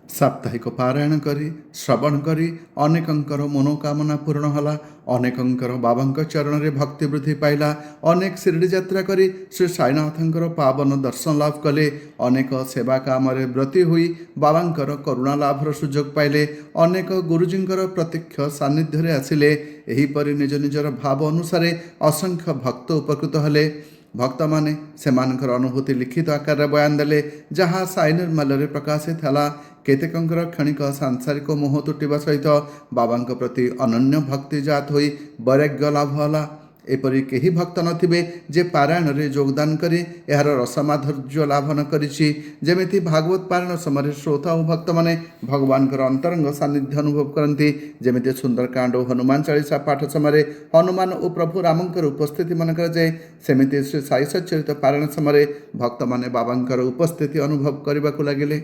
साप्ताहिक पारायण करी श्रवण करी अनेकंकर मनोकामना पूर्ण होला। अनेकंकर बाबांक चरण रे भक्ति वृद्धि पाइला। अनेक शिरडी यात्रा करी श्री साईनाथंकर पावन दर्शन लाभ कले। अनेक सेवा काम ब्रती हुई बाबांकर करुणा लाभर सुजोग पाइले। अनेक गुरुजींकर प्रत्यक्ष सान्निध्य आसिले। एहीपरि निज निजर भाव अनुसारे असंख्य भक्त उपकृत हेले। भक्त माने सेमानकर अनुभूति लिखित आकार बयान देले, जहाँ साई निर्मल प्रकाशित है। केतेकंकर क्षणिक सांसारिक मोह तुटिबा सहित बाबांक प्रति अनन्य भक्ति जात होई वैराग्य लाभ होला। एपरि केही भक्त नथिबे जे पारायण रे योगदान करी एहार रसमाधुर्य लाभ न करिछि। जेमिति भागवत पारायण समय श्रोता और भक्त माने भगवानकर अंतरंग सान्निध्य अनुभव करती। जेमिति सुंदरकांड और हनुमान चालीसा पाठ समय हनुमान और प्रभु रामंकर उपस्थिति मन कराए, सेमिति श्री साई सच्चरित पारायण समय भक्त माने बाबांकर उपस्थिति अनुभव करने लगिले।